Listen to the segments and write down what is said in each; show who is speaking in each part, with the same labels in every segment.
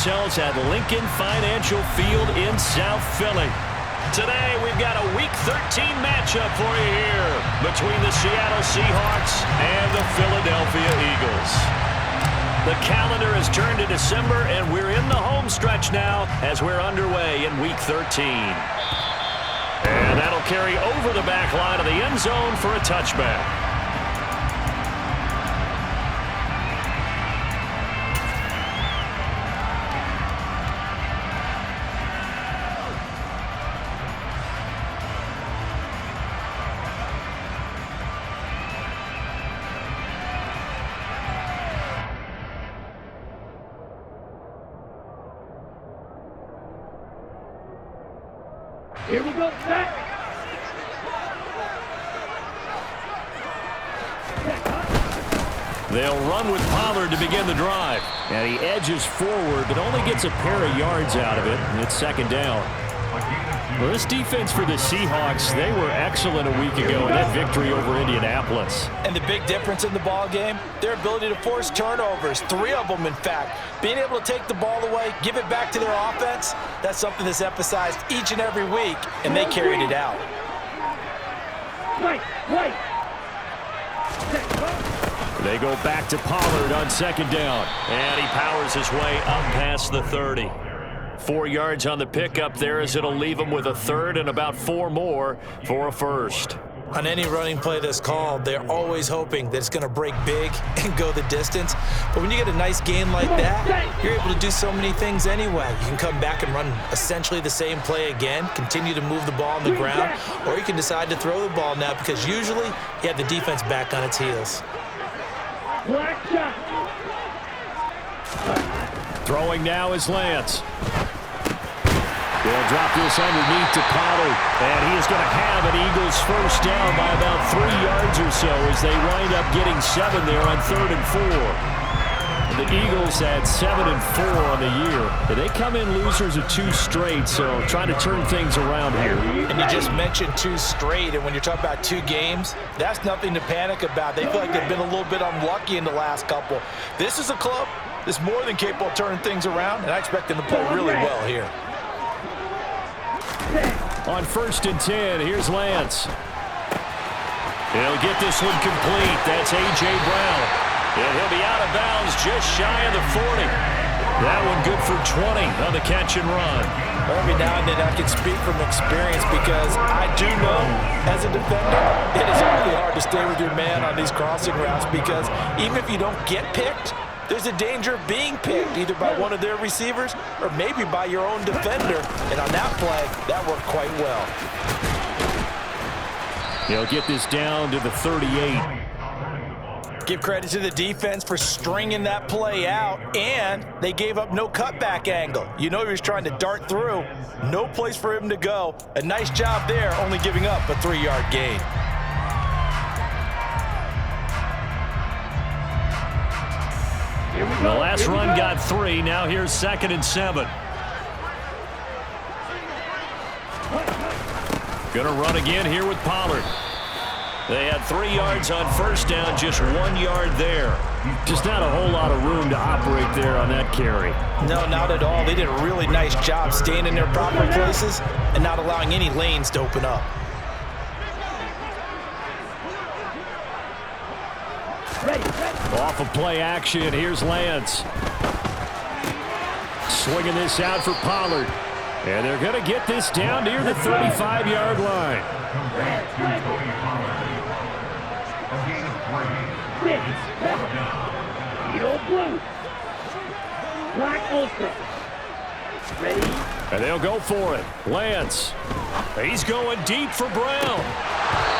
Speaker 1: ourselves at Lincoln Financial Field in South Philly. Today, we've got a Week 13 matchup for you here between the Seattle Seahawks and the Philadelphia Eagles. The calendar has turned to December, and we're in the home stretch now as we're underway in Week 13. And that'll carry over the back line of the end zone for a touchback.
Speaker 2: Here we go, set.
Speaker 1: They'll run with Pollard to begin the drive. And he edges forward, but only gets a pair of yards out of it, and it's second down. Well, this defense for the Seahawks, they were excellent a week ago in that victory over Indianapolis.
Speaker 3: And the big difference in the ball game, their ability to force turnovers, 3 of them in fact. Being able to take the ball away, give it back to their offense, that's something that's emphasized each and every week, and they carried it out.
Speaker 1: They go back to Pollard on second down, and he powers his way up past the 30. 4 yards on the pickup there as it'll leave him with a third and about 4 more for a first.
Speaker 3: On any running play that's called, they're always hoping that it's going to break big and go the distance. But when you get a nice gain like that, you're able to do so many things anyway. You can come back and run essentially the same play again, continue to move the ball on the ground, or you can decide to throw the ball now because usually you have the defense back on its heels.
Speaker 1: Throwing now is Lance. They'll drop this underneath to Pollard, and he is going to have an Eagles first down by about 3 yards or so as they wind up getting 7 there on 3rd and 4. The Eagles had 7 and 4 on the year. They come in losers of 2 straight, so trying to turn things around here.
Speaker 3: And you just mentioned 2 straight, and when you're talking about 2 games, that's nothing to panic about. They feel like they've been a little bit unlucky in the last couple. This is a club that's more than capable of turning things around, and I expect them to play really well here.
Speaker 1: On 1st and 10, here's Lance. He'll get this one complete. That's A.J. Brown. And he'll be out of bounds just shy of the 40. That one good for 20 on the catch and run.
Speaker 3: Every now and then I can speak from experience because I do know as a defender it is awfully hard to stay with your man on these crossing routes because even if you don't get picked, there's a danger of being picked either by one of their receivers or maybe by your own defender. And on that play, that worked quite well.
Speaker 1: He'll get this down to the 38.
Speaker 3: Give credit to the defense for stringing that play out, and they gave up no cutback angle. You know he was trying to dart through. No place for him to go. A nice job there, only giving up a 3-yard gain.
Speaker 1: The last run got 3. Now here's 2nd and 7. Gonna run again here with Pollard. They had 3 yards on first down, just 1 yard there. Just not a whole lot of room to operate there on that carry.
Speaker 3: No, not at all. They did a really nice job staying in their proper places and not allowing any lanes to open up.
Speaker 1: Off of play action, here's Lance. Swinging this out for Pollard. And they're going to get this down near the 35-yard line. And they'll go for it. Lance. He's going deep for Brown.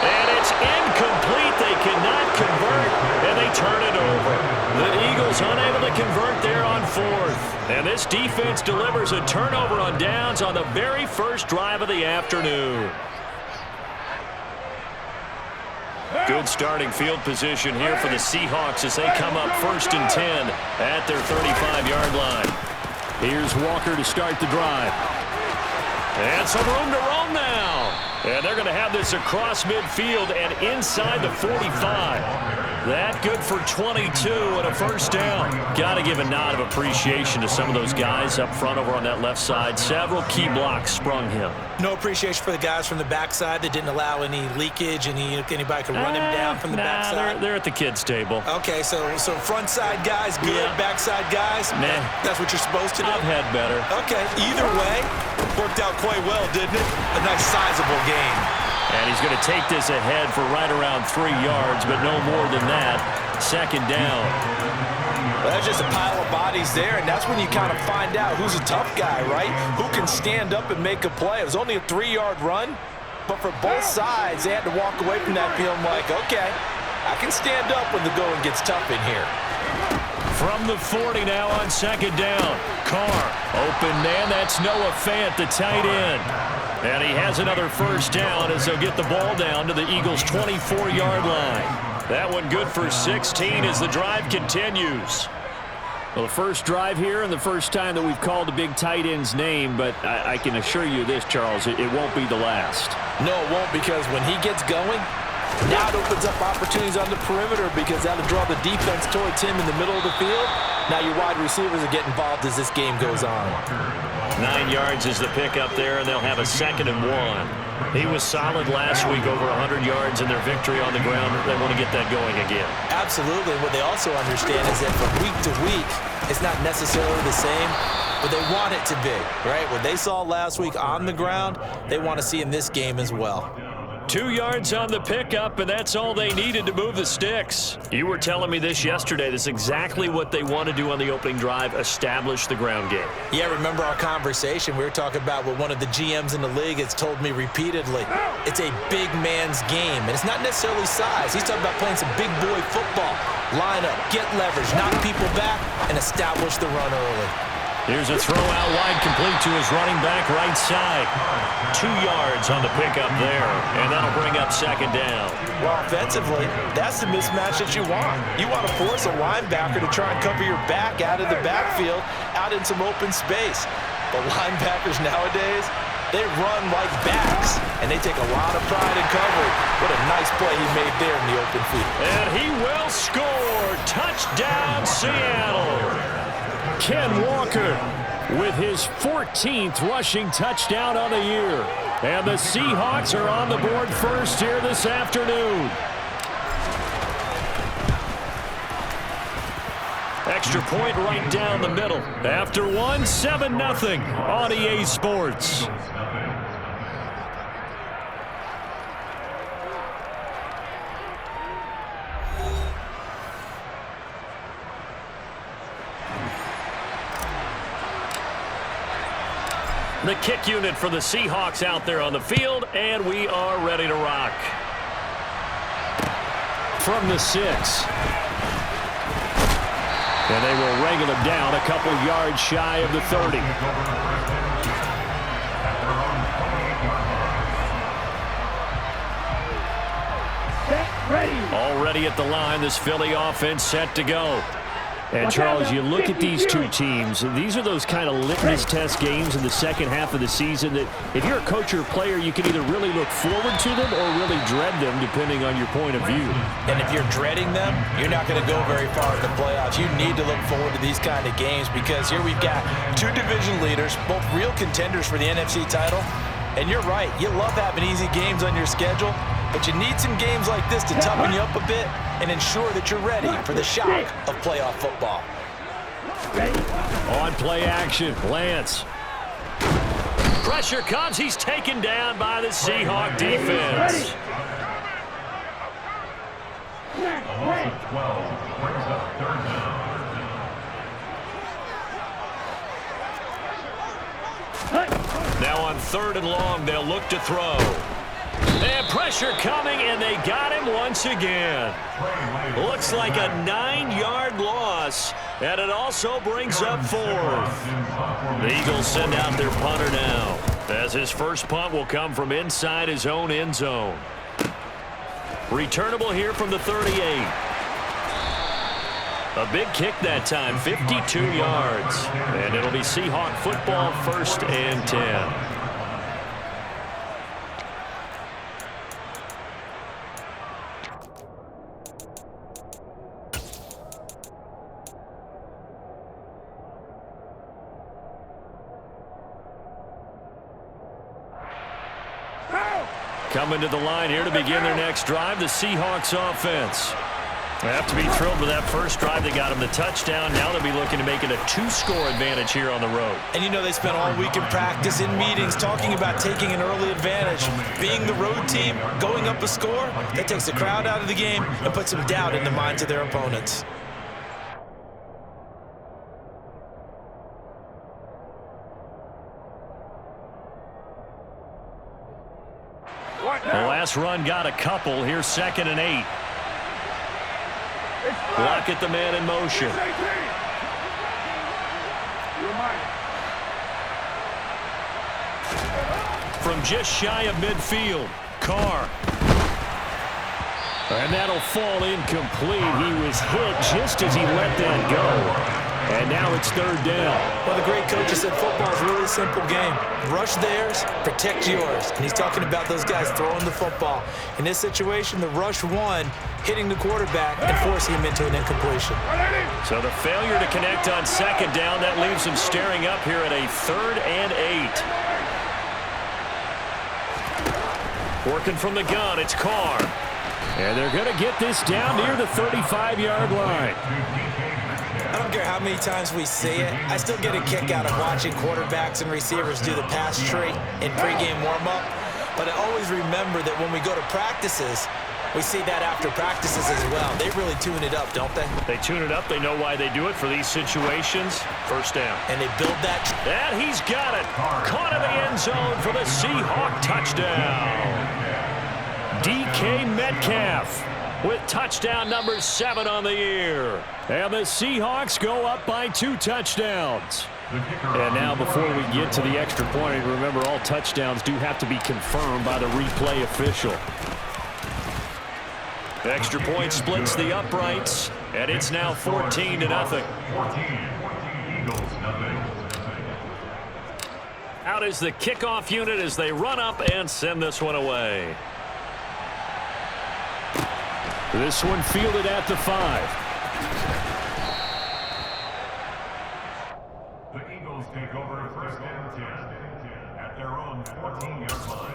Speaker 1: And it's incomplete. They cannot convert, and they turn it over. The Eagles unable to convert there on 4th. And this defense delivers a turnover on downs on the very first drive of the afternoon. Good starting field position here for the Seahawks as they come up 1st and 10 at their 35-yard line. Here's Walker to start the drive. And some room to roam now. And they're going to have this across midfield and inside the 45. That good for 22 and a first down. Got to give a nod of appreciation to some of those guys up front over on that left side. Several key blocks sprung him.
Speaker 3: No appreciation for the guys from the backside that didn't allow any leakage, and anybody could run him down from the backside.
Speaker 1: They're at the kids' table.
Speaker 3: Okay, so front side guys good,
Speaker 1: Yeah.
Speaker 3: backside guys,
Speaker 1: Nah.
Speaker 3: that's what you're supposed to do?
Speaker 1: I've had better.
Speaker 3: Okay, either way, worked out quite well, didn't it? A nice sizable game.
Speaker 1: And he's going to take this ahead for right around 3 yards, but no more than that. Second down.
Speaker 3: Well, that's just a pile of bodies there, and that's when you kind of find out who's a tough guy, right? Who can stand up and make a play. It was only a 3-yard run, but for both sides, they had to walk away from that feeling like, okay, I can stand up when the going gets tough in here.
Speaker 1: From the 40 now on second down. Carr, open man. That's Noah Fant, the tight end. And he has another first down as they'll get the ball down to the Eagles' 24-yard line. That one good for 16 as the drive continues. Well, the first drive here and the first time that we've called the big tight end's name, but I can assure you this, Charles, it won't be the last.
Speaker 3: No, it won't, because when he gets going, now it opens up opportunities on the perimeter because that'll draw the defense towards him in the middle of the field. Now your wide receivers will get involved as this game goes on.
Speaker 1: 9 yards is the pickup there, and they'll have a 2nd and 1. He was solid last week, over 100 yards in their victory on the ground. They want to get that going again.
Speaker 3: Absolutely. What they also understand is that from week to week, it's not necessarily the same, but they want it to be, right? What they saw last week on the ground, they want to see in this game as well.
Speaker 1: 2 yards on the pickup, and that's all they needed to move the sticks. You were telling me this yesterday. This is exactly what they want to do on the opening drive, establish the ground game.
Speaker 3: Yeah, remember our conversation? We were talking about what one of the GMs in the league has told me repeatedly. It's a big man's game, and it's not necessarily size. He's talking about playing some big boy football. Line up, get leverage, knock people back, and establish the run early.
Speaker 1: Here's a throw out wide, complete to his running back right side. 2 yards on the pickup there, and that'll bring up second down.
Speaker 3: Well, offensively, that's the mismatch that you want. You want to force a linebacker to try and cover your back out of the backfield, out in some open space. But linebackers nowadays, they run like backs, and they take a lot of pride in coverage. What a nice play he made there in the open field.
Speaker 1: And he will score. Touchdown, Seattle. Ken Walker with his 14th rushing touchdown on the year. And the Seahawks are on the board first here this afternoon. Extra point right down the middle. After one, 7-0 on EA Sports. The kick unit for the Seahawks out there on the field, and we are ready to rock. From the 6. And they will wrangle him down a couple yards shy of the 30. Already at the line, this Philly offense set to go. And, Charles, you look at these two teams, these are those kind of litmus test games in the second half of the season that if you're a coach or a player, you can either really look forward to them or really dread them, depending on your point of view.
Speaker 3: And if you're dreading them, you're not going to go very far in the playoffs. You need to look forward to these kind of games because here we've got two division leaders, both real contenders for the NFC title. And you're right, you love having easy games on your schedule, but you need some games like this to toughen you up a bit and ensure that you're ready for the shock of playoff football.
Speaker 1: On play action, Lance. Pressure comes. He's taken down by the Seahawk defense.
Speaker 2: 12 brings up third down.
Speaker 1: Now on 3rd and long, they'll look to throw. And pressure coming, and they got him once again. Looks like a 9-yard loss, and it also brings up 4th. The Eagles send out their punter now, as his first punt will come from inside his own end zone. Returnable here from the 38. A big kick that time, 52 yards. And it'll be Seahawk football, 1st and 10. Coming to the line here to begin their next drive, the Seahawks offense. They have to be thrilled with that first drive. They got them the touchdown. Now they'll be looking to make it a 2-score advantage here on the road.
Speaker 3: And you know they spent all week in practice, in meetings, talking about taking an early advantage. Being the road team, going up a score, that takes the crowd out of the game and puts some doubt in the minds of their opponents.
Speaker 1: The last run got a couple. Here's 2nd and 8. Lock at the man in motion. From just shy of midfield, Carr. And that'll fall incomplete. He was hit just as he let that go. And now it's 3rd down.
Speaker 3: Well, the great coach said football is really a simple game. Rush theirs, protect yours. And he's talking about those guys throwing the football. In this situation, the rush one, hitting the quarterback and forcing him into an incompletion.
Speaker 1: So the failure to connect on 2nd down, that leaves him staring up here at a 3rd and 8. Working from the gun, it's Carr. And they're going to get this down near the 35-yard line.
Speaker 3: I don't care how many times we see it. I still get a kick out of watching quarterbacks and receivers do the pass tree in pregame warm-up. But I always remember that when we go to practices, we see that after practices as well. They really tune it up, don't they?
Speaker 1: They tune it up. They know why they do it for these situations. 1st down.
Speaker 3: And they build that.
Speaker 1: And he's got it. Caught in the end zone for the Seahawk touchdown. DK Metcalf with touchdown number 7 on the year. And the Seahawks go up by 2 touchdowns. And now before we get to the extra point, remember all touchdowns do have to be confirmed by the replay official. The extra point splits the uprights, and it's now 14-0. Out is the kickoff unit as they run up and send this one away. This one fielded at the 5.
Speaker 2: The Eagles take over 1st and 10 at their own 14-yard line.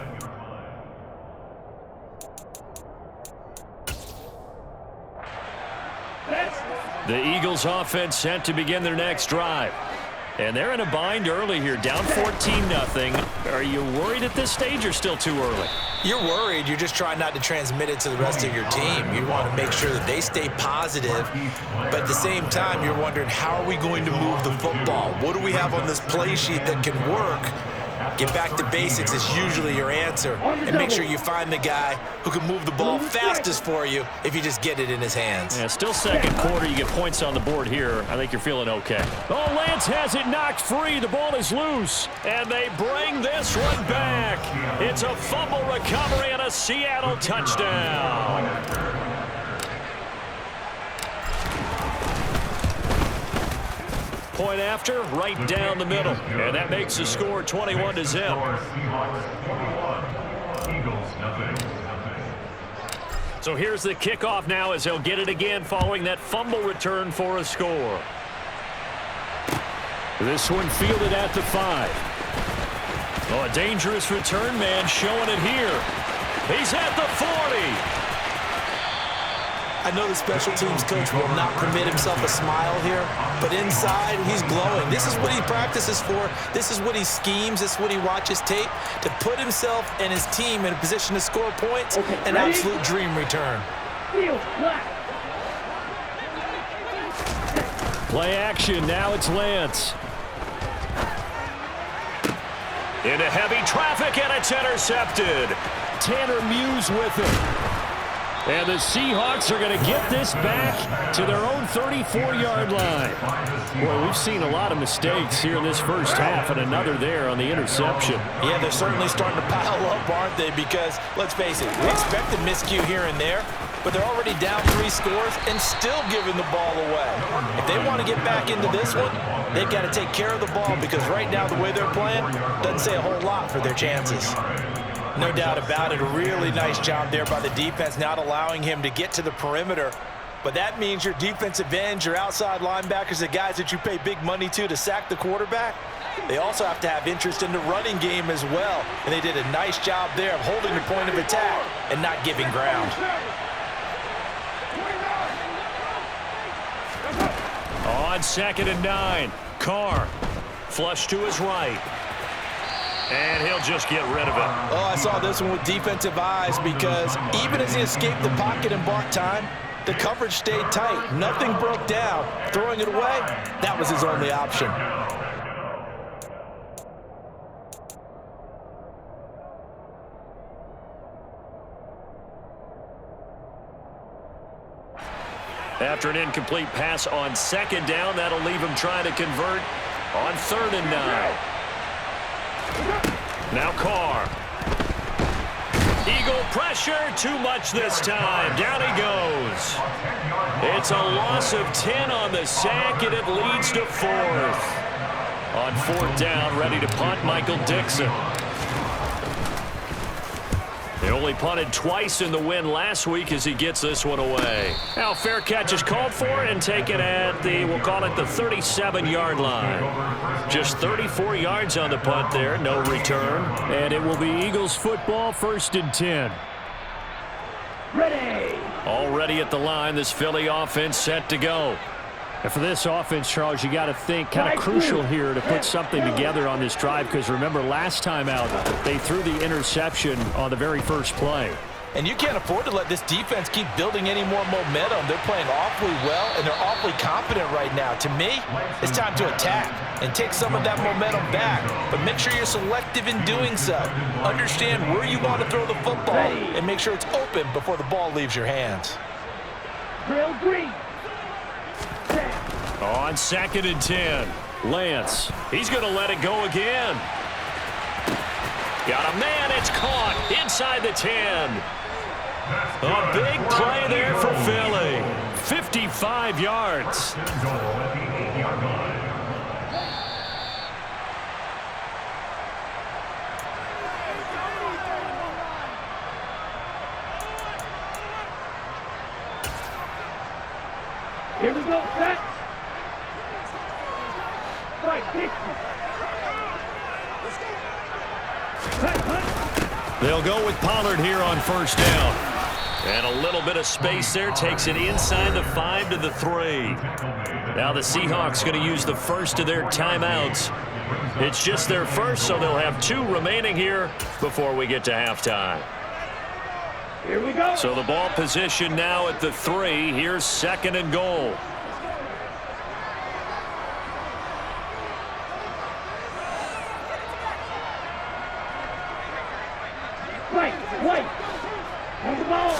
Speaker 1: The Eagles offense set to begin their next drive. And they're in a bind early here, down 14-0. Are you worried at this stage or still too early?
Speaker 3: You're worried. You're just trying not to transmit it to the rest of your team. You want to make sure that they stay positive. But at the same time, you're wondering, how are we going to move the football? What do we have on this play sheet that can work? Get back to basics is usually your answer. And make sure you find the guy who can move the ball fastest for you if you just get it in his hands.
Speaker 1: Yeah, still 2nd quarter. You get points on the board here. I think you're feeling okay. Oh, Lance has it knocked free. The ball is loose. And they bring this one back. It's a fumble recovery and a Seattle touchdown. Point after, right down the middle. And that makes the score 21-0. So here's the kickoff now as they'll get it again following that fumble return for a score. This one fielded at the 5. Oh, a dangerous return man showing it here. He's at the 40.
Speaker 3: I know the special teams coach will not permit himself a smile here, but inside, he's glowing. This is what he practices for. This is what he schemes. This is what he watches tape to put himself and his team in a position to score points. An absolute dream return.
Speaker 1: Play action. Now it's Lance. Into heavy traffic, and it's intercepted. Tanner Muse with it. And the Seahawks are going to get this back to their own 34-yard line. Boy, we've seen a lot of mistakes here in this first half, and another there on the interception.
Speaker 3: Yeah, they're certainly starting to pile up, aren't they? Because, let's face it, we expect a miscue here and there, but they're already down 3 scores and still giving the ball away. If they want to get back into this one, they've got to take care of the ball, because right now the way they're playing doesn't say a whole lot for their chances. No doubt about it. A really nice job there by the defense, not allowing him to get to the perimeter. But that means your defensive ends, your outside linebackers, the guys that you pay big money to sack the quarterback, They also have to have interest in the running game as well, and they did a nice job there of holding the point of attack and not giving ground.
Speaker 1: On 2nd and 9, Carr, flush to his right. And he'll just get rid of it.
Speaker 3: Oh, I saw this one with defensive eyes because even as he escaped the pocket and bought time, the coverage stayed tight. Nothing broke down. Throwing it away, that was his only option.
Speaker 1: After an incomplete pass on 2nd down, that'll leave him trying to convert on 3rd and 9. Now Carr. Eagle pressure, too much this time. Down he goes. It's a loss of 10 on the sack, and it leads to 4th. On 4th down, ready to punt, Michael Dixon. They only punted twice in the win last week as he gets this one away. Now fair catch is called for and taken at the, we'll call it the 37-yard line. Just 34 yards on the punt there, no return. And it will be Eagles football, 1st and 10.
Speaker 4: Ready.
Speaker 1: Already at the line, this Philly offense set to go.
Speaker 5: And for this offense, Charles, you got to think kind of crucial here to put something together on this drive because remember last time out they threw the interception on the very first play.
Speaker 3: And you can't afford to let this defense keep building any more momentum. They're playing awfully well, and they're awfully confident right now. To me, it's time to attack and take some of that momentum back. But make sure you're selective in doing so. Understand where you want to throw the football and make sure it's open before the ball leaves your hands.
Speaker 4: Drill green.
Speaker 1: On 2nd and 10, Lance. He's going to let it go again. Got a man. It's caught inside the 10. A big play there for Philly. 55 yards.
Speaker 4: Here we go, set.
Speaker 1: They'll go with Pollard here on 1st down. And a little bit of space there takes it inside the 5 to the 3. Now the Seahawks going to use the first of their timeouts. It's just their first, so they'll have 2 remaining here before we get to halftime.
Speaker 4: Here we go.
Speaker 1: So the ball position now at the 3. Here's 2nd and goal.
Speaker 4: Wait. Hold the ball.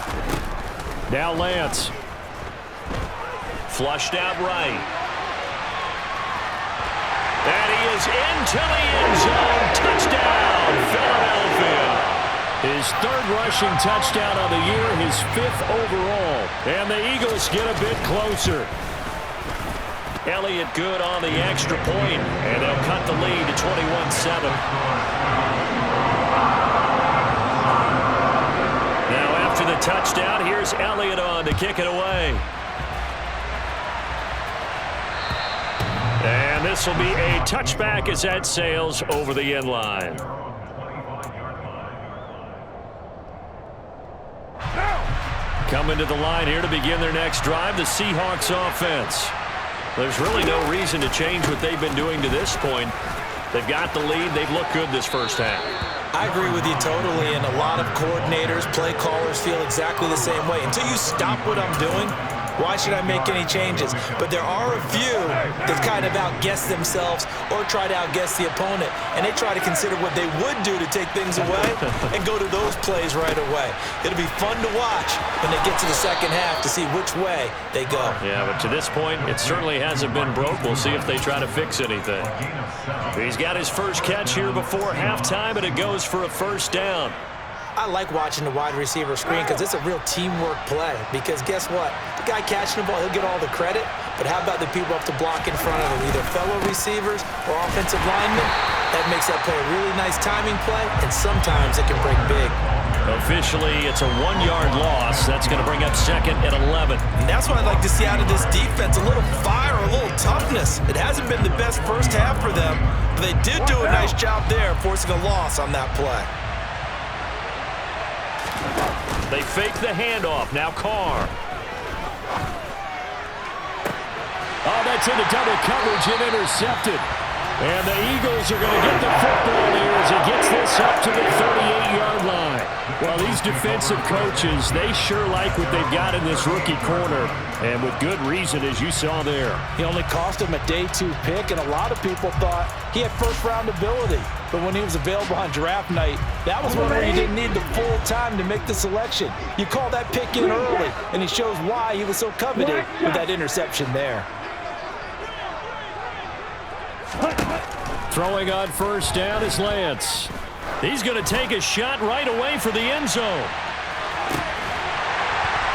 Speaker 1: Now Lance. Flushed out right. And he is into the end zone. Touchdown, Philadelphia. His 3rd rushing touchdown of the year, his 5th overall. And the Eagles get a bit closer. Elliott good on the extra point, and they'll cut the lead to 21-7. Now after the touchdown, here's Elliott on to kick it away. And this will be a touchback as that sails over the end line. Coming to the line here to begin their next drive, the Seahawks offense. There's really no reason to change what they've been doing to this point. They've got the lead. They've looked good this first half.
Speaker 3: I agree with you totally, and a lot of coordinators, play callers feel exactly the same way. Until you stop what I'm doing, why should I make any changes? But there are a few that kind of outguess themselves or try to outguess the opponent, and they try to consider what they would do to take things away and go to those plays right away. It'll be fun to watch when they get to the second half to see which way they go.
Speaker 1: Yeah, but to this point, it certainly hasn't been broke. We'll see if they try to fix anything. He's got his first catch here before halftime, and it goes for a 1st down.
Speaker 3: I like watching the wide receiver screen because it's a real teamwork play. Because guess what? The guy catching the ball, he'll get all the credit. But how about the people up to block in front of him, either fellow receivers or offensive linemen? That makes that play a really nice timing play, and sometimes it can break big.
Speaker 1: Officially, it's a 1-yard loss. That's going to bring up 2nd and 11.
Speaker 3: And that's what I'd like to see out of this defense, a little fire, a little toughness. It hasn't been the best first half for them, but they did do a nice job there, forcing a loss on that play.
Speaker 1: They fake the handoff. Now Carr.
Speaker 5: Oh, that's into double coverage and intercepted. And the Eagles are going to get the football here as he gets this up to the 38-yard line. Well, these defensive coaches, they sure like what they've got in this rookie corner, and with good reason, as you saw there.
Speaker 3: He only cost him a day 2 pick, and a lot of people thought he had first-round ability. But when he was available on draft night, that was one where you didn't need the full time to make the selection. You call that pick in early, and he shows why he was so coveted with that interception there.
Speaker 5: Throwing on first down is Lance.
Speaker 1: He's going to take a shot right away for the end zone.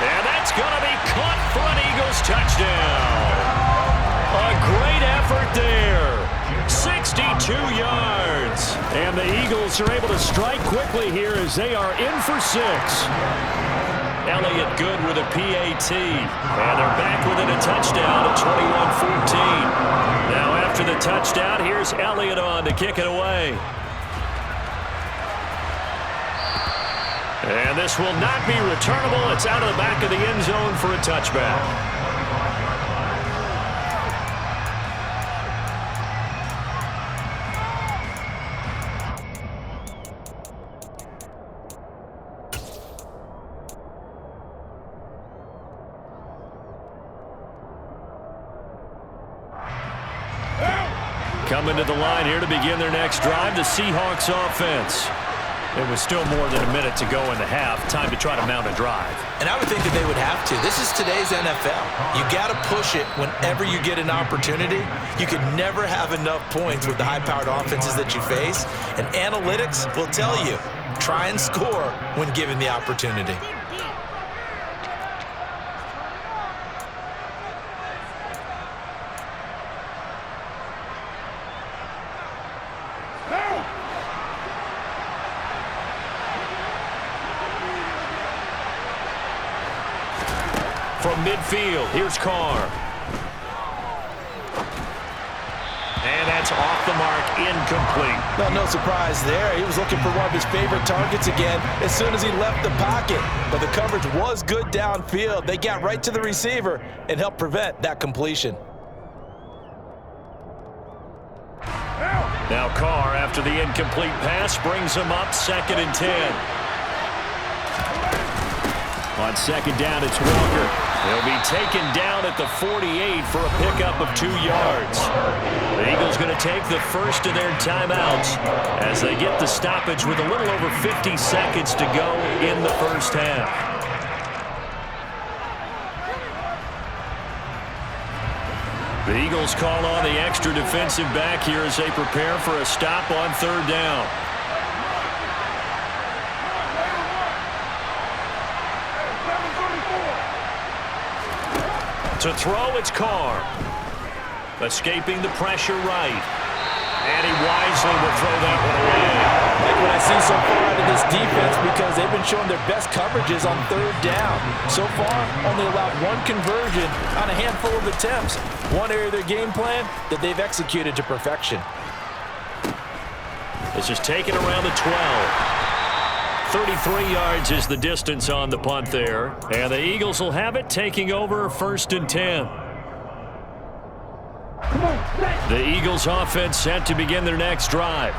Speaker 1: And that's going to be caught for an Eagles touchdown. A great effort there. 62 yards.
Speaker 5: And the Eagles are able to strike quickly here as they are in for 6.
Speaker 1: Elliott good with a PAT. And they're back within a touchdown at 21-14. Now after the touchdown, here's Elliott on to kick it away. And this will not be returnable. It's out of the back of the end zone for a touchback. Coming to the line here to begin their next drive, the Seahawks offense. It was still more than a minute to go in the half. Time to try to mount a drive.
Speaker 3: And I would think that they would have to. This is today's NFL. You got to push it whenever you get an opportunity. You can never have enough points with the high-powered offenses that you face. And analytics will tell you, try and score when given the opportunity.
Speaker 1: From midfield, here's Carr. And that's off the mark, incomplete.
Speaker 3: No surprise there. He was looking for one of his favorite targets again as soon as he left the pocket. But the coverage was good downfield. They got right to the receiver and helped prevent that completion.
Speaker 1: Now Carr, after the incomplete pass, brings him up 2nd and 10.
Speaker 5: On 2nd down, it's Walker.
Speaker 1: He'll be taken down at the 48 for a pickup of 2 yards. The Eagles going to take the first of their timeouts as they get the stoppage with a little over 50 seconds to go in the first half. The Eagles call on the extra defensive back here as they prepare for a stop on 3rd down. To throw, it's Carr. Escaping the pressure right. And he wisely will throw that one away.
Speaker 3: Like what I see so far out of this defense, because they've been showing their best coverages on 3rd down. So far, only allowed 1 conversion on a handful of attempts. One area of their game plan that they've executed to perfection.
Speaker 1: This is taken around the 12. 33 yards is the distance on the punt there. And the Eagles will have it, taking over 1st and 10. The Eagles offense set to begin their next drive.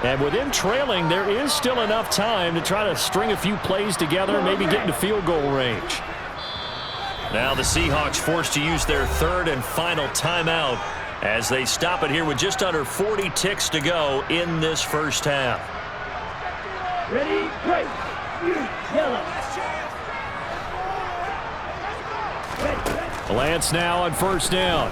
Speaker 1: And with them trailing, there is still enough time to try to string a few plays together and maybe get into field goal range. Now the Seahawks forced to use their 3rd and final timeout as they stop it here with just under 40 ticks to go in this first half.
Speaker 4: Ready, break. Yellow.
Speaker 5: Lance now on 1st down.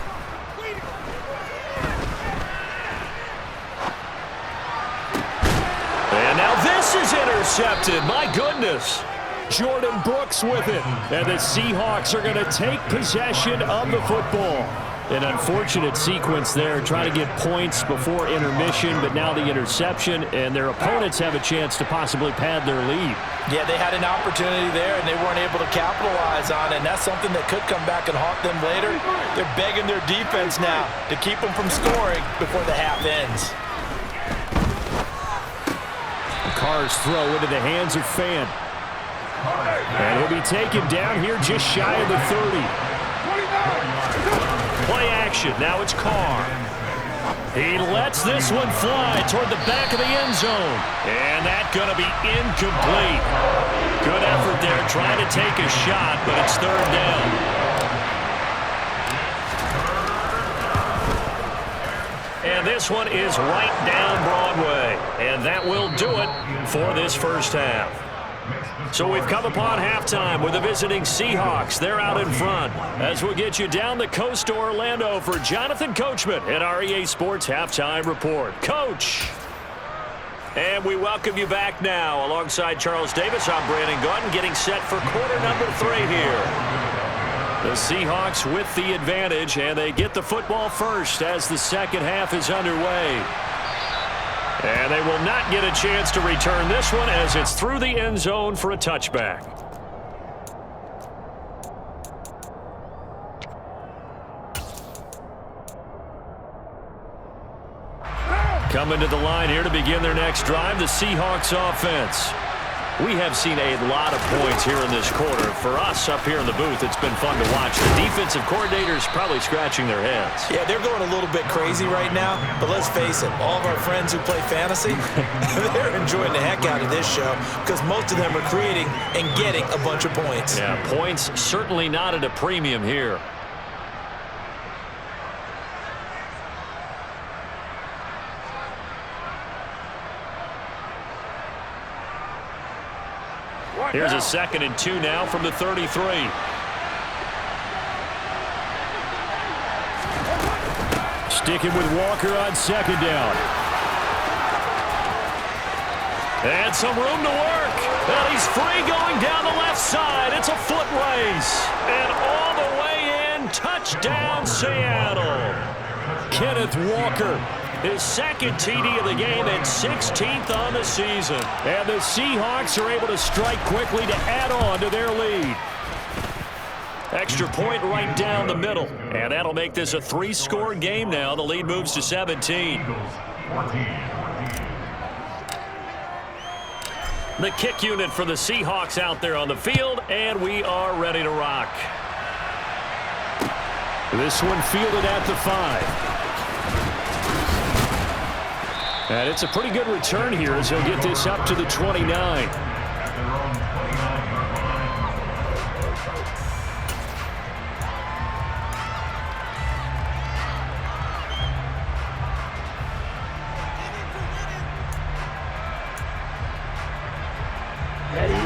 Speaker 1: And now this is intercepted. My goodness.
Speaker 5: Jordan Brooks with it. And the Seahawks are going to take possession of the football. An unfortunate sequence there, trying to get points before intermission, but now the interception, and their opponents have a chance to possibly pad their lead.
Speaker 3: Yeah, they had an opportunity there, and they weren't able to capitalize on it, and that's something that could come back and haunt them later. They're begging their defense now to keep them from scoring before the half ends.
Speaker 5: Carr's throw into the hands of Fan. And he'll be taken down here just shy of the 30.
Speaker 1: Play action. Now it's Carr. He lets this one fly toward the back of the end zone. And that's going to be incomplete. Good effort there trying to take a shot, but it's third down. And this one is right down Broadway. And that will do it for this first half. So we've come upon halftime with the visiting Seahawks. They're out in front. As we'll get you down the coast to Orlando for Jonathan Coachman at our EA Sports Halftime Report. Coach! And we welcome you back now. Alongside Charles Davis, I'm Brandon Gaudin, getting set for quarter number 3 here. The Seahawks with the advantage, and they get the football first as the second half is underway. And they will not get a chance to return this one as it's through the end zone for a touchback. Coming to the line here to begin their next drive, the Seahawks offense. We have seen a lot of points here in this quarter. For us up here in the booth, it's been fun to watch. The defensive coordinators probably scratching their heads.
Speaker 3: Yeah, they're going a little bit crazy right now, but let's face it, all of our friends who play fantasy, they're enjoying the heck out of this show because most of them are creating and getting a bunch of points.
Speaker 1: Yeah, points certainly not at a premium here. Here's a 2nd and 2 now from the 33.
Speaker 5: Sticking with Walker on 2nd down.
Speaker 1: And some room to work. And he's free going down the left side. It's a foot race. And all the way in, touchdown Seattle.
Speaker 5: Kenneth Walker.
Speaker 1: His 2nd TD of the game and 16th on the season.
Speaker 5: And the Seahawks are able to strike quickly to add on to their lead.
Speaker 1: Extra point right down the middle. And that'll make this a 3-score game now. The lead moves to 17. The kick unit for the Seahawks out there on the field, and we are ready to rock.
Speaker 5: This one fielded at the 5. And it's a pretty good return here as he'll get this up to the 29.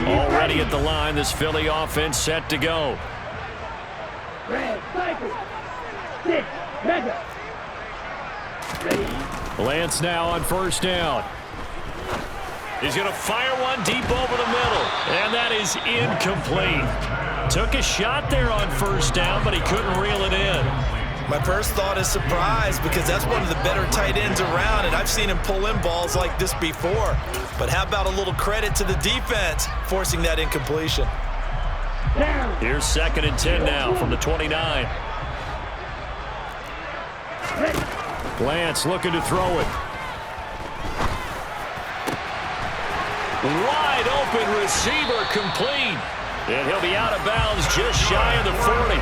Speaker 1: Already at the line, this Philly offense set to go.
Speaker 4: Red, cycle. 6, mega. Ready.
Speaker 5: Lance now on 1st down.
Speaker 1: He's going to fire one deep over the middle. And that is incomplete. Took a shot there on 1st down, but he couldn't reel it in.
Speaker 3: My first thought is surprise because that's one of the better tight ends around, and I've seen him pull in balls like this before. But how about a little credit to the defense forcing that incompletion?
Speaker 1: Here's 2nd and 10 now from the 29.
Speaker 5: Lance looking to throw it.
Speaker 1: Wide open receiver complete. And he'll be out of bounds just shy of the 40.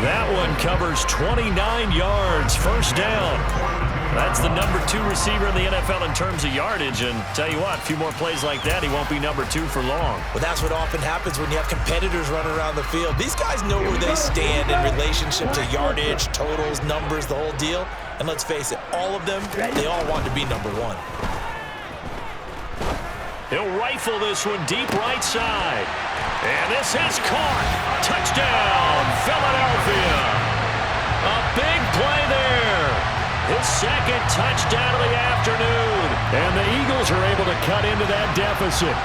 Speaker 1: That one covers 29 yards. 1st down. That's the number 2 receiver in the NFL in terms of yardage. And tell you what, a few more plays like that, he won't be number 2 for long.
Speaker 3: Well, that's what often happens when you have competitors running around the field. These guys know where they stand in relationship to yardage, totals, numbers, the whole deal. And let's face it, all of them, they all want to be number 1.
Speaker 1: He'll rifle this one deep right side. And this is caught. Touchdown, Philadelphia. A big play there. His 2nd touchdown of the afternoon.
Speaker 5: And the Eagles are able to cut into that deficit.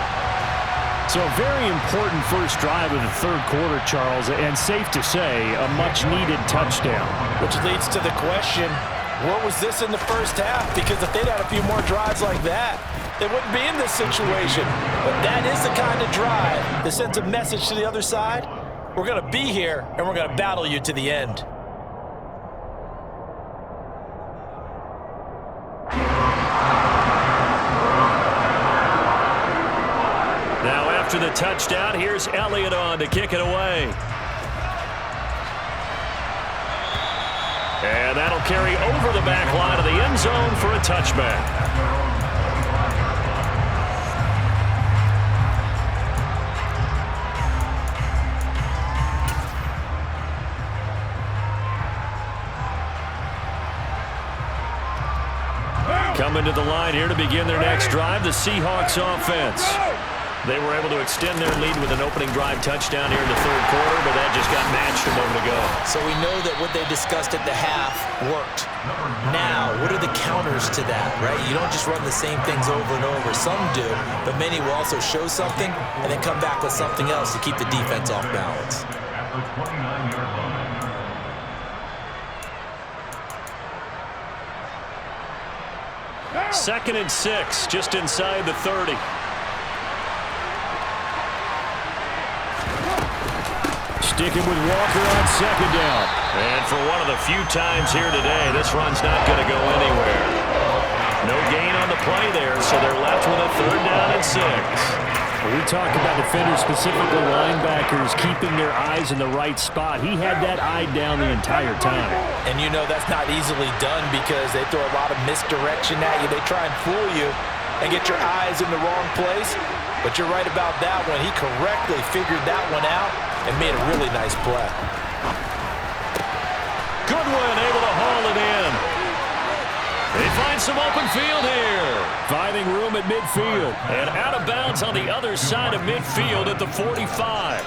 Speaker 5: So a very important first drive of the third quarter, Charles, and safe to say, a much-needed touchdown.
Speaker 3: Which leads to the question, what was this in the first half? Because if they'd had a few more drives like that, they wouldn't be in this situation. But that is the kind of drive that sends a message to the other side. We're going to be here, and we're going to battle you to the end.
Speaker 1: Now after the touchdown, here's Elliott on to kick it away. And that'll carry over the back line of the end zone for a touchback. Coming to the line here to begin their next drive, the Seahawks offense. They were able to extend their lead with an opening drive touchdown here in the third quarter, but that just got matched a moment ago.
Speaker 3: So we know that what they discussed at the half worked. Now, what are the counters to that, right? You don't just run the same things over and over. Some do, but many will also show something and then come back with something else to keep the defense off balance.
Speaker 2: At the 29-yard line.
Speaker 1: Second and 6, just inside the 30.
Speaker 5: Sticking with Walker on second down.
Speaker 1: And for one of the few times here today, this run's not going to go anywhere. No gain on the play there, so they're left with a third down and 6.
Speaker 5: We talk about defenders, specifically linebackers, keeping their eyes in the right spot. He had that eye down the entire time.
Speaker 3: And you know that's not easily done because they throw a lot of misdirection at you. They try and fool you and get your eyes in the wrong place. But you're right about that one. He correctly figured that one out and made a really nice play.
Speaker 1: Goodwin able to haul it in. They find some open field here.
Speaker 5: Finding room at midfield.
Speaker 1: And out of bounds on the other side of midfield at the 45.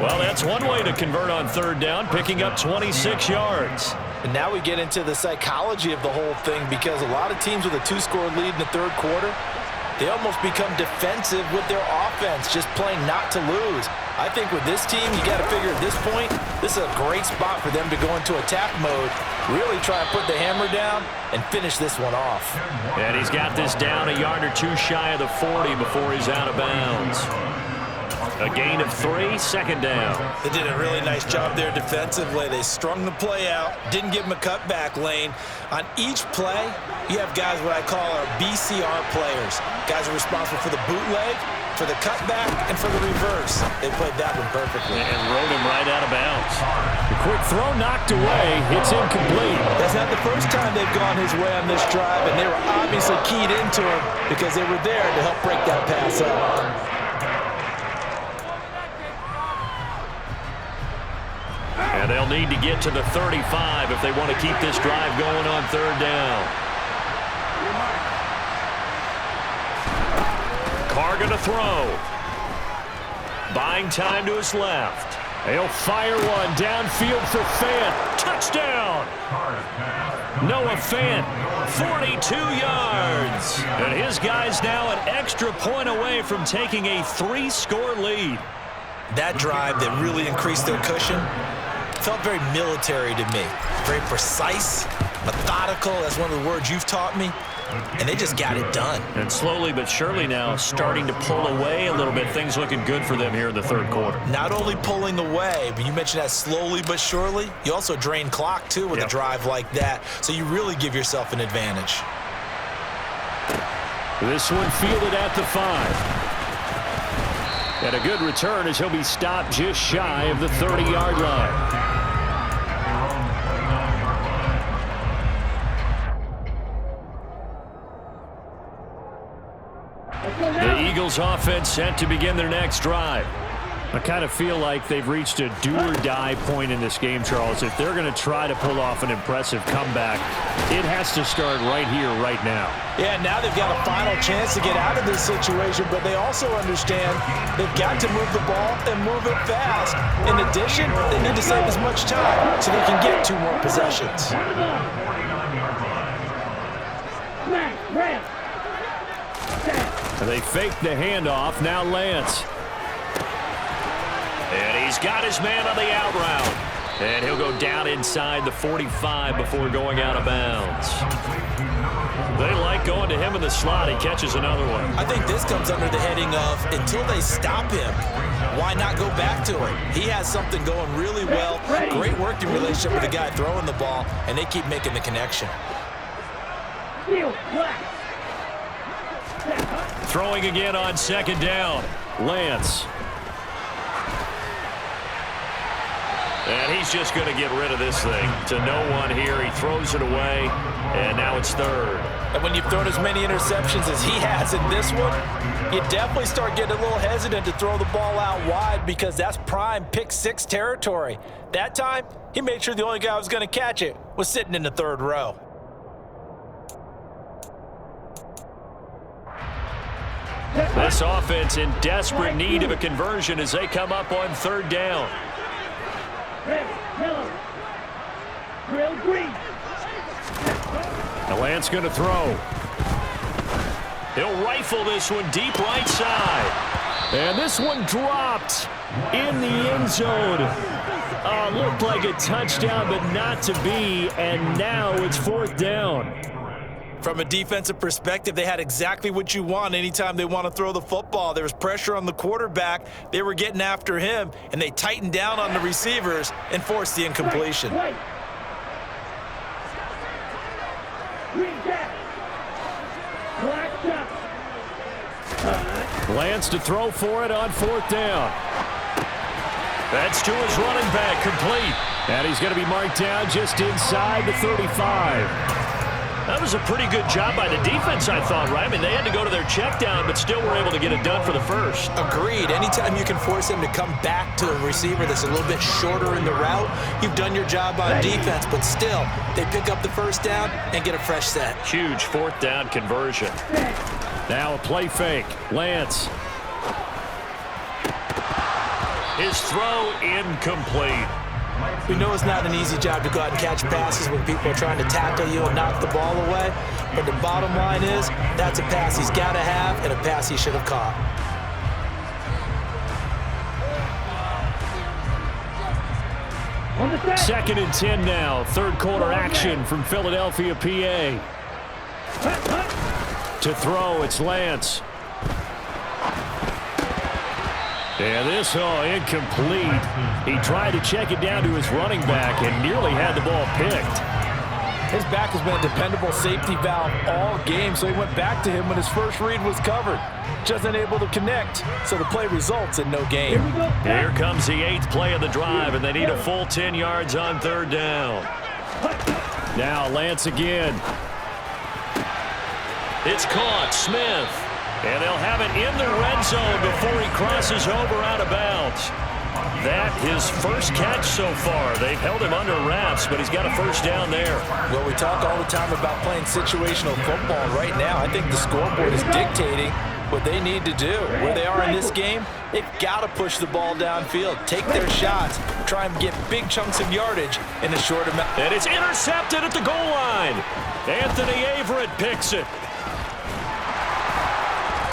Speaker 1: Well, that's one way to convert on third down, picking up 26 yards.
Speaker 3: And now we get into the psychology of the whole thing because a lot of teams with a 2-score lead in the third quarter, they almost become defensive with their offense, just playing not to lose. I think with this team, you got to figure at this point, this is a great spot for them to go into attack mode, really try and put the hammer down and finish this one off.
Speaker 1: And he's got this down a yard or two shy of the 40 before he's out of bounds. A gain of 3, second down.
Speaker 3: They did a really nice job there defensively. They strung the play out, didn't give him a cutback lane. On each play, you have guys what I call our BCR players. Guys are responsible for the bootleg, for the cutback, and for the reverse. They played that one perfectly.
Speaker 1: And rode him right out of bounds.
Speaker 5: The quick throw knocked away. It's incomplete.
Speaker 3: That's not the first time they've gone his way on this drive, and they were obviously keyed into him because they were there to help break that pass up.
Speaker 1: And they'll need to get to the 35 if they want to keep this drive going on third down. Carr going to throw. Buying time to his left.
Speaker 5: They'll fire one downfield for Fant. Touchdown!
Speaker 1: Noah Fant, 42 yards. And his guy's now an extra point away from taking a 3-score lead.
Speaker 3: That drive that really increased their cushion felt very military to me. Very precise, methodical. That's one of the words you've taught me. And they just got it done.
Speaker 1: And slowly but surely now starting to pull away a little bit. Things looking good for them here in the third quarter.
Speaker 3: Not only pulling away, but you mentioned that slowly but surely. You also drain clock, too, with a drive like that. So you really give yourself an advantage.
Speaker 5: This one fielded at the 5. And a good return as he'll be stopped just shy of the 30-yard line.
Speaker 1: The Eagles offense set to begin their next drive.
Speaker 5: I kind of feel like they've reached a do-or-die point in this game, Charles. If they're going to try to pull off an impressive comeback, it has to start right here, right now.
Speaker 3: Yeah, now they've got a final chance to get out of this situation, but they also understand they've got to move the ball and move it fast. In addition, they need to save as much time so they can get 2 more possessions.
Speaker 5: They fake the handoff. Now Lance.
Speaker 1: And he's got his man on the out route. And he'll go down inside the 45 before going out of bounds. They like going to him in the slot. He catches another one.
Speaker 3: I think this comes under the heading of until they stop him, why not go back to it? He has something going really well. Great working relationship with the guy throwing the ball, and they keep making the connection.
Speaker 5: Throwing again on second down. Lance.
Speaker 1: And he's just going to get rid of this thing to no one here. He throws it away, and now it's third.
Speaker 3: And when you've thrown as many interceptions as he has in this one, you definitely start getting a little hesitant to throw the ball out wide because that's prime pick six territory. That time, he made sure the only guy who was going to catch it was sitting in the third row.
Speaker 1: This offense in desperate need of a conversion as they come up on third down.
Speaker 4: Red, yellow, grill, green.
Speaker 5: The Lance going to throw.
Speaker 1: He'll rifle this one deep right side.
Speaker 5: And this one dropped in the end zone. Looked like a touchdown, but not to be. And now it's fourth down.
Speaker 3: From a defensive perspective, they had exactly what you want anytime they want to throw the football. There was pressure on the quarterback. They were getting after him, and they tightened down on the receivers and forced the incompletion.
Speaker 5: Lance to throw for it on fourth down.
Speaker 1: That's to his running back, complete.
Speaker 5: And he's going to be marked down just inside the 35.
Speaker 1: That was a pretty good job by the defense, I thought, right? I mean, they had to go to their check down, but still were able to get it done for the first.
Speaker 3: Agreed. Anytime you can force them to come back to a receiver that's a little bit shorter in the route, you've done your job on defense, but still, they pick up the first down and get a fresh set.
Speaker 1: Huge fourth down conversion.
Speaker 5: Now a play fake. Lance.
Speaker 1: His throw incomplete.
Speaker 3: We know it's not an easy job to go out and catch passes when people are trying to tackle you and knock the ball away, but the bottom line is that's a pass he's got to have and a pass he should have caught.
Speaker 5: Second and 10 now. Third quarter action from Philadelphia, PA. To throw, it's Lance. And this, incomplete. He tried to check it down to his running back and nearly had the ball picked.
Speaker 3: His back has been a dependable safety valve all game, so he went back to him when his first read was covered. Just unable to connect, so the play results in no gain.
Speaker 1: Here comes the 8th play of the drive, and they need a full 10 yards on third down.
Speaker 5: Now Lance again.
Speaker 1: It's caught, Smith. And they'll have it in the red zone before he crosses over out of bounds. That his first catch so far. They've held him under wraps, but he's got a first down there.
Speaker 3: Well, we talk all the time about playing situational football. Right now, I think the scoreboard is dictating what they need to do. Where they are in this game, they've got to push the ball downfield, take their shots, try and get big chunks of yardage in a short amount.
Speaker 1: And it's intercepted at the goal line. Anthony Averett picks it.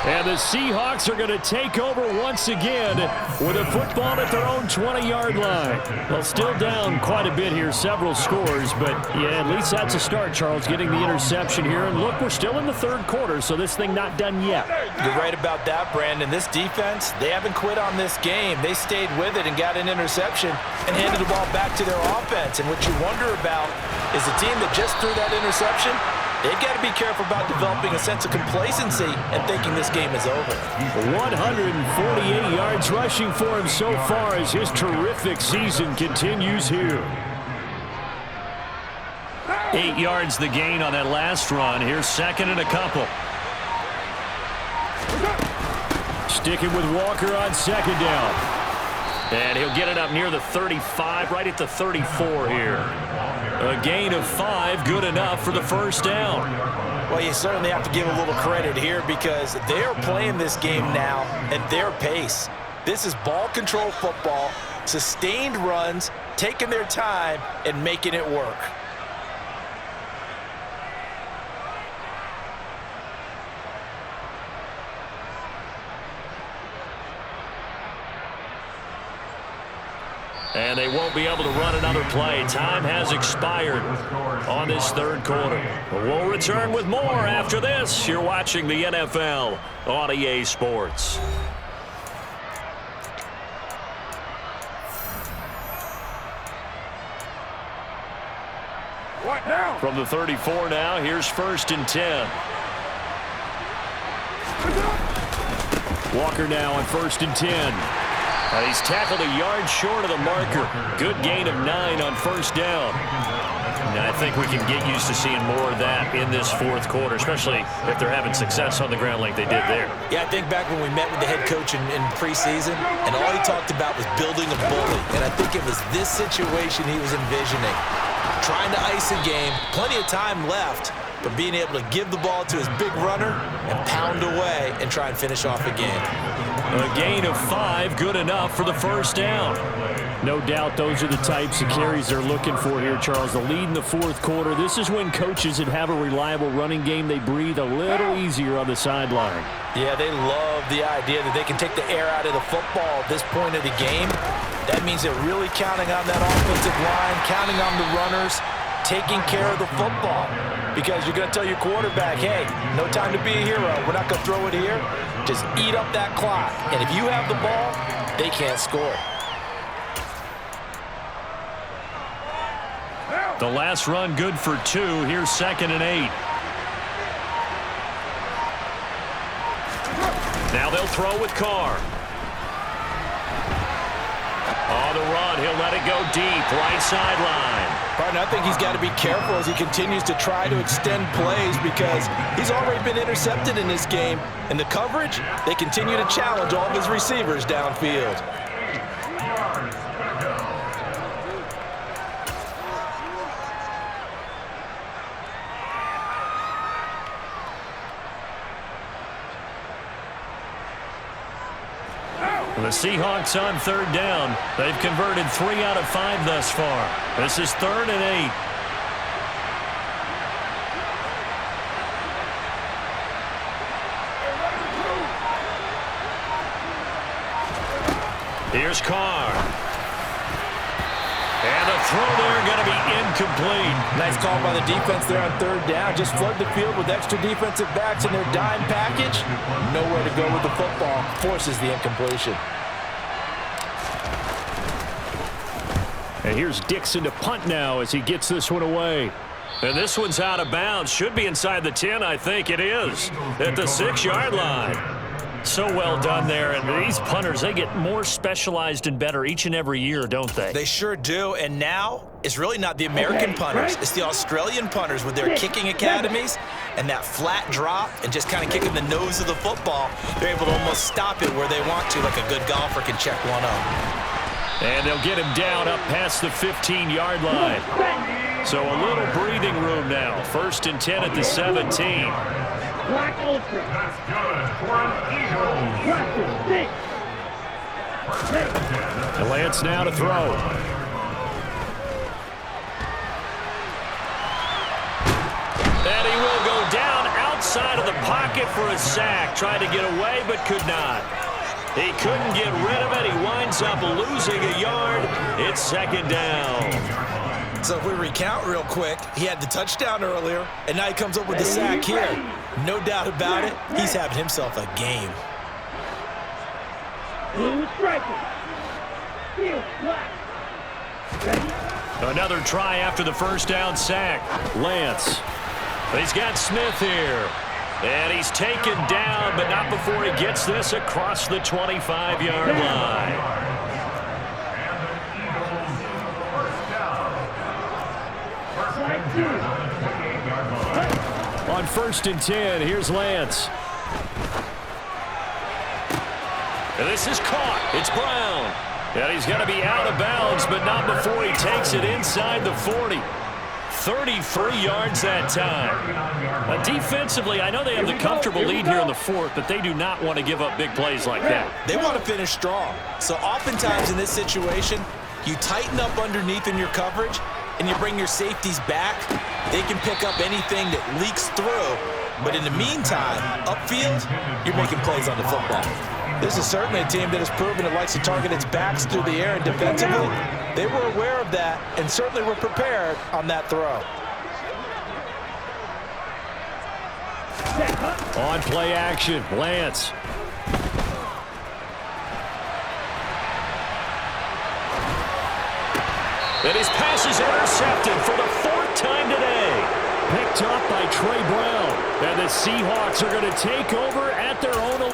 Speaker 5: And the Seahawks are going to take over once again with a football at their own 20-yard line. Well, still down quite a bit here, several scores, but yeah, at least that's a start, Charles, getting the interception here. And look, we're still in the third quarter, so this thing not done yet.
Speaker 3: You're right about that, Brandon. This defense, they haven't quit on this game. They stayed with it and got an interception and handed the ball back to their offense. And what you wonder about is the team that just threw that interception, they've got to be careful about developing a sense of complacency and thinking this game is over.
Speaker 5: 148 yards rushing for him so far as his terrific season continues here.
Speaker 1: 8 yards the gain on that last run. Here's second and a couple.
Speaker 5: Sticking with Walker on second down.
Speaker 1: And he'll get it up near the 35, right at the 34 here. A gain of 5, good enough for the first down.
Speaker 3: Well, you certainly have to give a little credit here because they're playing this game now at their pace. This is ball control football, sustained runs, taking their time, and making it work.
Speaker 1: And they won't be able to run another play. Time has expired on this third quarter. We'll return with more after this. You're watching the NFL on EA Sports. From the 34 now, here's 1st and 10. Walker now on 1st and 10. And he's tackled a yard short of the marker. Good gain of 9 on 1st down. And I think we can get used to seeing more of that in this fourth quarter, especially if they're having success on the ground like they did there.
Speaker 3: Yeah, I think back when we met with the head coach in preseason, and all he talked about was building a bully. And I think it was this situation he was envisioning. Trying to ice a game, plenty of time left, but being able to give the ball to his big runner and pound away and try and finish off a game.
Speaker 1: A gain of 5, good enough for the 1st down.
Speaker 5: No doubt those are the types of carries they're looking for here, Charles. The lead in the fourth quarter. This is when coaches that have a reliable running game, they breathe a little easier on the sideline.
Speaker 3: Yeah, they love the idea that they can take the air out of the football at this point of the game. That means they're really counting on that offensive line, counting on the runners, taking care of the football. Because you're going to tell your quarterback, hey, no time to be a hero. We're not going to throw it here. Just eat up that clock. And if you have the ball, they can't score.
Speaker 1: The last run good for 2. Here's 2nd and 8. Now they'll throw with Carr. On the run, he'll let it go deep, right sideline.
Speaker 3: Partner, I think he's got to be careful as he continues to try to extend plays because he's already been intercepted in this game. And the coverage, they continue to challenge all of his receivers downfield.
Speaker 1: The Seahawks on 3rd down. They've converted 3 out of 5 thus far. This is 3rd and 8. Here's Carr. And the throw there going to be incomplete.
Speaker 3: Nice call by the defense there on 3rd down. Just flood the field with extra defensive backs in their dime package. Nowhere to go with the football. Forces the incompletion.
Speaker 5: And here's Dixon to punt now as he gets this one away.
Speaker 1: And this one's out of bounds. Should be inside the 10, I think it is. At the 6-yard line. So well done there. And these punters, they get more specialized and better each and every year, don't they?
Speaker 3: They sure do. And now, it's really not the American punters. It's the Australian punters with their kicking academies and that flat drop and just kind of kicking the nose of the football. They're able to almost stop it where they want to, like a good golfer can check one up.
Speaker 1: And they'll get him down up past the 15-yard line. So a little breathing room now. 1st and 10 at the 17.
Speaker 4: Black Ultra.
Speaker 2: That's good for an Eagle.
Speaker 5: And Lance now to throw.
Speaker 1: And he will go down outside of the pocket for a sack. Tried to get away, but could not. He couldn't get rid of it. He winds up losing a yard. It's 2nd down.
Speaker 3: So if we recount real quick, he had the touchdown earlier, and now he comes up with the sack here. No doubt about it, he's having himself a game.
Speaker 4: Blue striker. Field black. Ready?
Speaker 1: Another try after the 1st down sack. Lance. He's got Smith here. And he's taken down, but not before he gets this across the 25-yard line.
Speaker 5: On 1st and 10, here's Lance.
Speaker 1: And this is caught. It's Brown. And he's going to be out of bounds, but not before he takes it inside the 40. 33 yards that time. Defensively, I know they have the comfortable lead here in the 4th, but they do not want to give up big plays like that.
Speaker 3: They want to finish strong. So oftentimes in this situation, you tighten up underneath in your coverage, and you bring your safeties back. They can pick up anything that leaks through. But in the meantime, upfield, you're making plays on the football. This is certainly a team that has proven it likes to target its backs through the air, and defensively, they were aware of that and certainly were prepared on that throw.
Speaker 5: On play action, Lance.
Speaker 1: And his pass is intercepted for the 4th time today.
Speaker 5: Picked up by Trey Brown. And the Seahawks are going to take over at their own